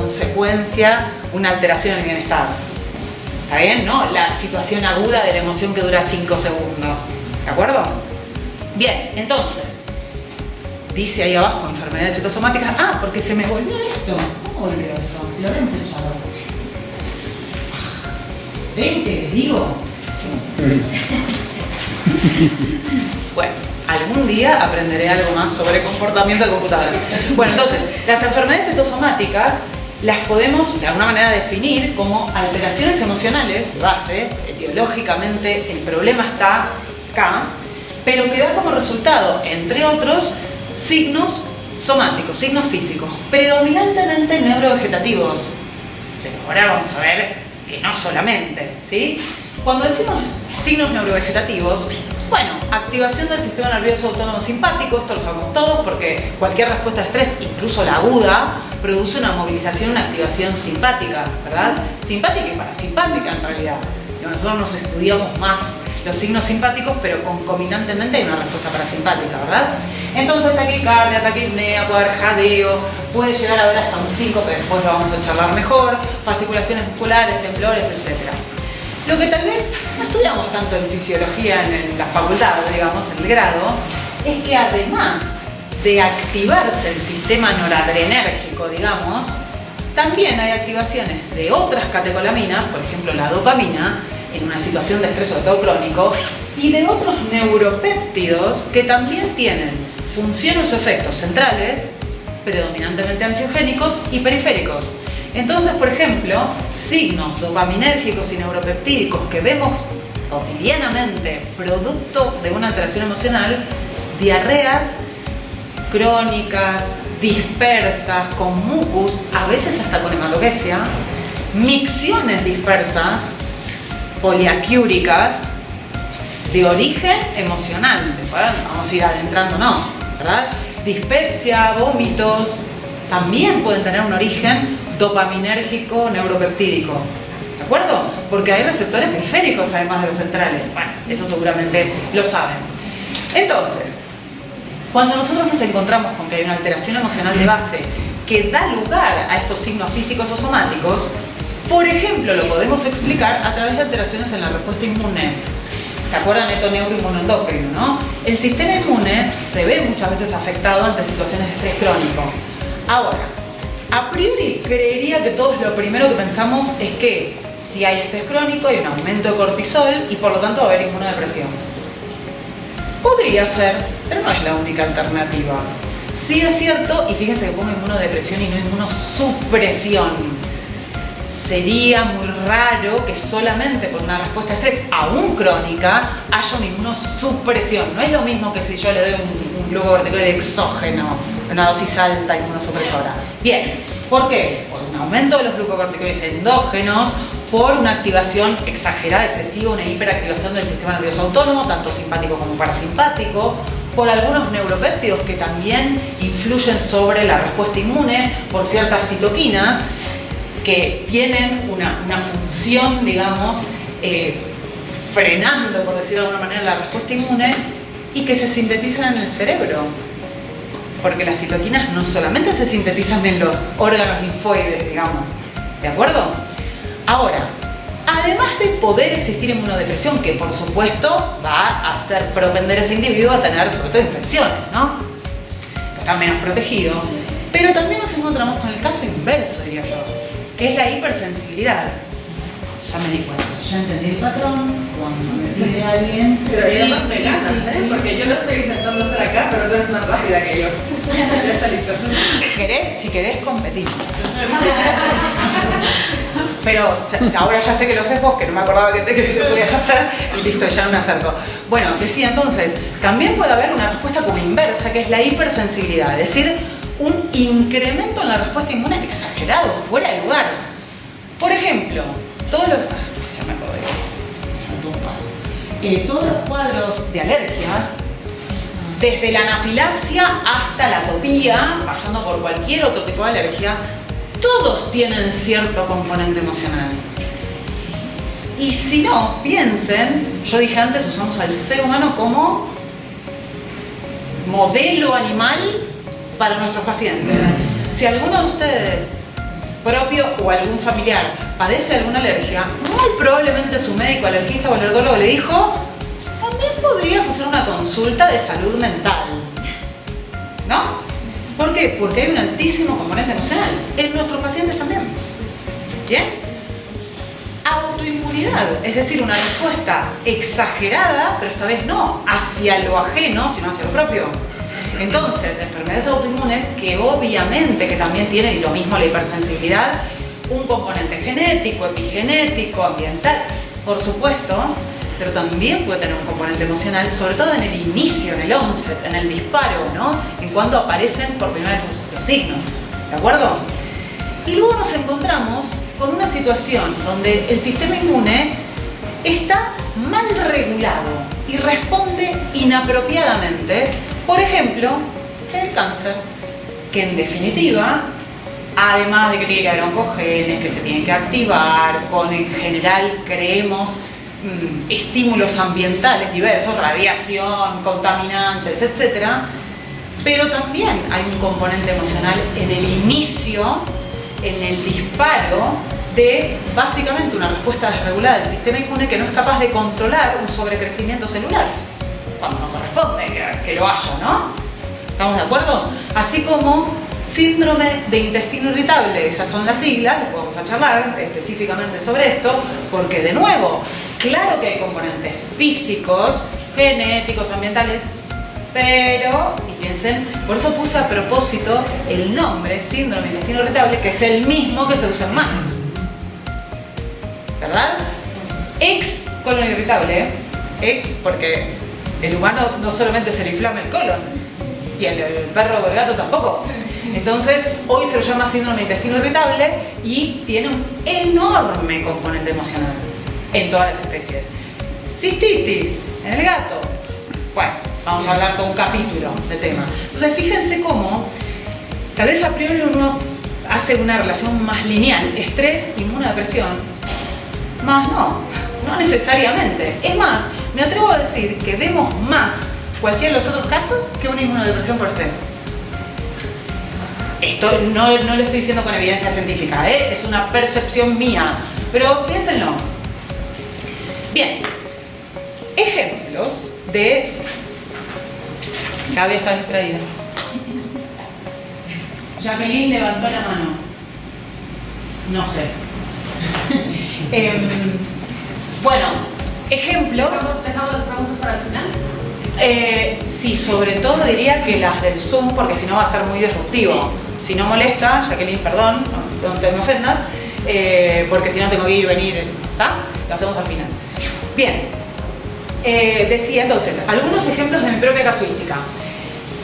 consecuencia una alteración en el bienestar. ¿Está bien? ¿No? La situación aguda de la emoción que dura 5 segundos. ¿De acuerdo? Bien, entonces, dice ahí abajo enfermedades citosomáticas. Ah, porque se me volvió esto. ¿Cómo volvió esto? Si lo habíamos echado. ¿Ven que les digo? Bueno, algún día aprenderé algo más sobre comportamiento de computadora. Bueno, entonces, las enfermedades citosomáticas las podemos de alguna manera definir como alteraciones emocionales de base. Etiológicamente el problema está acá, pero que da como resultado, entre otros, signos somáticos, signos físicos, predominantemente neurovegetativos. Pero ahora vamos a ver que no solamente, ¿sí? Cuando decimos signos neurovegetativos, bueno, activación del sistema nervioso autónomo simpático, esto lo sabemos todos porque cualquier respuesta de estrés, incluso la aguda, produce una movilización, una activación simpática, ¿verdad? Simpática y parasimpática en realidad. Nosotros nos estudiamos más los signos simpáticos, pero concomitantemente hay una respuesta parasimpática, ¿verdad? Entonces taquicardia, taquipnea, puede haber jadeo, puede llegar a haber hasta un síncope, después lo vamos a charlar mejor, fasciculaciones musculares, temblores, etc. Lo que tal vez no estudiamos tanto en fisiología en la facultad, digamos, en el grado, es que además de activarse el sistema noradrenérgico, digamos, también hay activaciones de otras catecolaminas, por ejemplo la dopamina, en una situación de estrés sobre todo crónico, y de otros neuropéptidos que también tienen funciones o efectos centrales, predominantemente ansiogénicos y periféricos. Entonces, por ejemplo, signos dopaminérgicos y neuropeptídicos que vemos cotidianamente producto de una alteración emocional, diarreas crónicas, dispersas, con mucus, a veces hasta con hematoquesia, micciones dispersas, poliaquiúricas, de origen emocional. Vamos a ir adentrándonos, ¿verdad? Dispepsia, vómitos, también pueden tener un origen dopaminérgico neuropeptídico. ¿De acuerdo? Porque hay receptores periféricos además de los centrales. Bueno, eso seguramente lo saben. Entonces, cuando nosotros nos encontramos con que hay una alteración emocional de base que da lugar a estos signos físicos o somáticos, por ejemplo, lo podemos explicar a través de alteraciones en la respuesta inmune. ¿Se acuerdan de neuroinmunoendocrino, no? El sistema inmune se ve muchas veces afectado ante situaciones de estrés crónico. Ahora, a priori creería que todos lo primero que pensamos es que si hay estrés crónico hay un aumento de cortisol y por lo tanto va a haber inmunodepresión. Podría ser, pero no es la única alternativa. Sí es cierto, y fíjense que pongo inmunodepresión y no inmunosupresión. Sería muy raro que solamente por una respuesta de estrés, aún crónica, haya una inmunosupresión. No es lo mismo que si yo le doy un glucocorticoide exógeno, una dosis alta inmunosupresora. Bien, ¿por qué? Por un aumento de los glucocorticoides endógenos, por una activación exagerada, excesiva, una hiperactivación del sistema nervioso autónomo, tanto simpático como parasimpático, por algunos neuropéptidos que también influyen sobre la respuesta inmune, por ciertas citoquinas que tienen una función, digamos, frenando, por decirlo de alguna manera, la respuesta inmune y que se sintetizan en el cerebro. Porque las citoquinas no solamente se sintetizan en los órganos linfoides, digamos, ¿de acuerdo? Ahora, además de poder existir inmunodepresión, que por supuesto va a hacer propender a ese individuo a tener sobre todo infecciones, ¿no? Está menos protegido. Pero también nos encontramos con el caso inverso, diría yo, que es la hipersensibilidad. Ya me di cuenta, ya entendí el patrón, cuando me pide a alguien... Pero ahí no te ganas, ¿eh? Porque yo lo estoy intentando hacer acá, pero tú eres más rápida que yo. Ya está listo. Si querés, competimos. Pero ahora ya sé que lo haces vos, que no me acordaba que lo podías hacer, y listo, ya no me acerco. Bueno, decía entonces, también puede haber una respuesta como inversa, que es la hipersensibilidad, es decir, un incremento en la respuesta inmune exagerado, fuera de lugar. Por ejemplo, todos los cuadros de alergias, desde la anafilaxia hasta la atopía, pasando por cualquier otro tipo de alergia, todos tienen cierto componente emocional. Y si no, piensen, yo dije antes, usamos al ser humano como modelo animal para nuestros pacientes. Si alguno de ustedes propio o algún familiar padece alguna alergia, muy probablemente su médico alergista o alergólogo le dijo: también podrías hacer una consulta de salud mental, ¿no? ¿Por qué? Porque hay un altísimo componente emocional en nuestros pacientes también. ¿Bien? Autoinmunidad, es decir, una respuesta exagerada, pero esta vez no hacia lo ajeno, sino hacia lo propio. Entonces, enfermedades autoinmunes que obviamente que también tienen, y lo mismo la hipersensibilidad, un componente genético, epigenético, ambiental, por supuesto, pero también puede tener un componente emocional, sobre todo en el inicio, en el onset, en el disparo, ¿no? En cuando aparecen por primera vez los signos, ¿de acuerdo? Y luego nos encontramos con una situación donde el sistema inmune está mal regulado y responde inapropiadamente. Por ejemplo, el cáncer, que en definitiva, además de que tiene que haber oncogenes, que se tienen que activar, con en general creemos estímulos ambientales diversos, radiación, contaminantes, etc. Pero también hay un componente emocional en el inicio, en el disparo de básicamente una respuesta desregulada del sistema inmune que no es capaz de controlar un sobrecrecimiento celular cuando no corresponde que lo haya, ¿no? ¿Estamos de acuerdo? Así como síndrome de intestino irritable, esas son las siglas, después vamos a charlar específicamente sobre esto, porque de nuevo, claro que hay componentes físicos, genéticos, ambientales, pero, y piensen, por eso puse a propósito el nombre síndrome de intestino irritable, que es el mismo que se usa en humanos, ¿verdad? Ex colon irritable, ex porque el humano no solamente se le inflama el colon, y el perro o el gato tampoco. Entonces, hoy se lo llama síndrome de intestino irritable y tiene un enorme componente emocional en todas las especies. Cistitis en el gato. Bueno, vamos a hablar todo un capítulo del tema. Entonces, fíjense cómo, tal vez a priori uno hace una relación más lineal, estrés, inmunodepresión, más no necesariamente. Es más, me atrevo a decir que vemos más cualquiera de los otros casos que una inmunodepresión por estrés. Esto no lo estoy diciendo con evidencia científica, es una percepción mía, pero piénsenlo. Bien, ejemplos de... Gaby está distraída. Jacqueline levantó la mano. No sé. Bueno, ejemplos. ¿Dejamos las preguntas para el final? Sí, sobre todo diría que las del Zoom, porque si no va a ser muy disruptivo. Sí. Si no molesta, Jacqueline, perdón, no te me ofendas, porque si no tengo que ir y venir, ¿está? Lo hacemos al final. Bien, decía entonces, algunos ejemplos de mi propia casuística.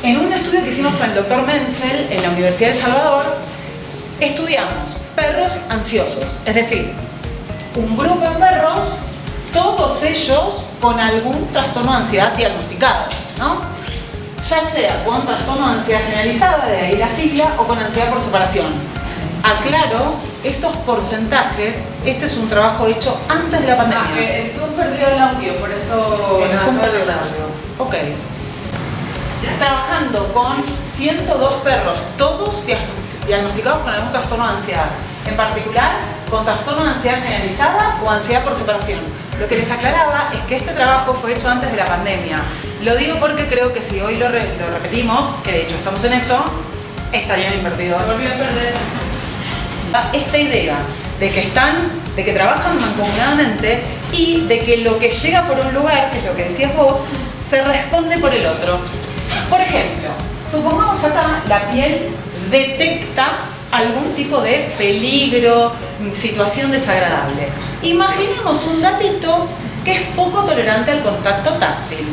En un estudio que hicimos con el doctor Menzel en la Universidad de El Salvador, estudiamos perros ansiosos, es decir, un grupo de perros, todos ellos con algún trastorno de ansiedad diagnosticado, ¿no? Ya sea con trastorno de ansiedad generalizada, de ahí la sigla, o con ansiedad por separación. Aclaro, estos porcentajes, este es un trabajo hecho antes de la pandemia. El Zoom perdió el audio, por eso... El Zoom perdió el audio. Ok. Trabajando con 102 perros, todos diagnosticados con algún trastorno de ansiedad. En particular, con trastorno de ansiedad generalizada o ansiedad por separación. Lo que les aclaraba es que este trabajo fue hecho antes de la pandemia. Lo digo porque creo que si hoy lo repetimos, que de hecho estamos en eso, estarían invertidos. Volvió a perder. Esta idea de que trabajan mancomunadamente y de que lo que llega por un lugar, que es lo que decías vos, se responde por el otro. Por ejemplo, supongamos acá la piel detecta algún tipo de peligro, situación desagradable. Imaginemos un gatito que es poco tolerante al contacto táctil,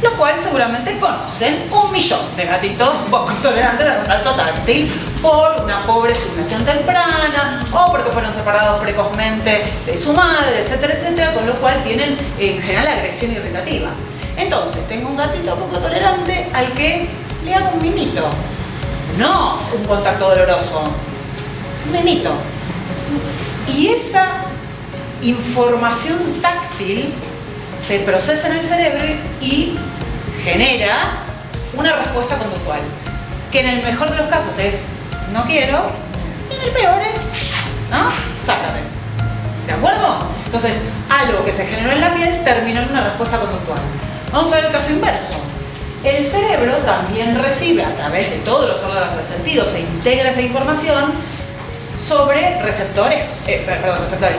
lo cual seguramente conocen 1 millón de gatitos poco tolerantes al contacto táctil por una pobre estimulación temprana o porque fueron separados precozmente de su madre, etcétera, etcétera, con lo cual tienen en general agresión irritativa. Entonces, tengo un gatito poco tolerante al que le hago un mimito. No un contacto doloroso, un mimito. Y esa información táctil se procesa en el cerebro y genera una respuesta conductual, que en el mejor de los casos es no quiero, Y en el peor es, ¿no? Sácate. ¿De acuerdo? Entonces, algo que se generó en la piel terminó en una respuesta conductual. Vamos a ver el caso inverso. El cerebro también recibe a través de todos los órganos del sentido, se integra esa información sobre receptores,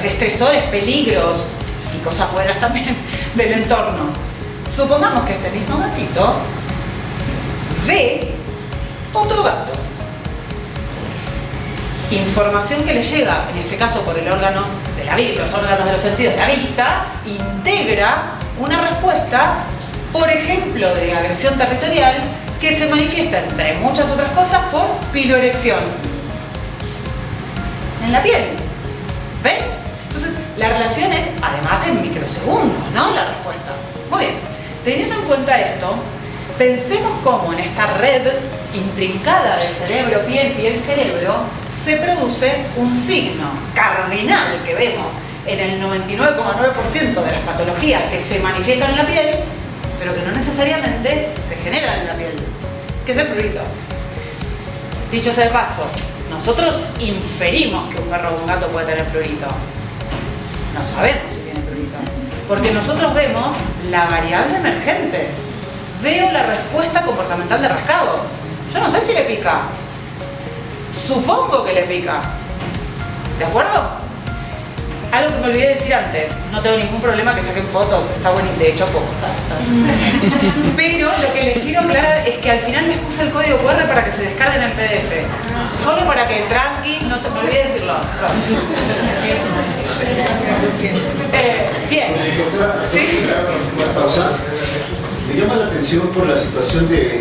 estresores, peligros y cosas buenas también del entorno. Supongamos que este mismo gatito ve otro gato. Información que le llega, en este caso por el órgano de la vista, los órganos de los sentidos de la vista, integra una respuesta, por ejemplo, de agresión territorial, que se manifiesta, entre muchas otras cosas, por piloerección en la piel. ¿Ven? Entonces, la relación es, además, en microsegundos, ¿no? La respuesta. Muy bien. Teniendo en cuenta esto, pensemos cómo en esta red intrincada de cerebro-piel, piel-cerebro, se produce un signo cardinal que vemos en el 99,9% de las patologías que se manifiestan en la piel, pero que no necesariamente se generan en la piel, que es el prurito. Dicho sea de paso, nosotros inferimos que un perro o un gato puede tener prurito. No sabemos si tiene prurito, porque nosotros vemos la variable emergente. Veo la respuesta comportamental de rascado. Yo no sé si le pica. Supongo que le pica. ¿De acuerdo? Algo que me olvidé decir antes, no tengo ningún problema que saquen fotos, está bueno y de hecho puedo usar. Pero lo que les quiero aclarar es que al final les puse el código QR para que se descarguen el PDF. Solo para que tranqui, no se me olvide decirlo. Bien. ¿Sí? Una pausa. Me llama la atención por la situación de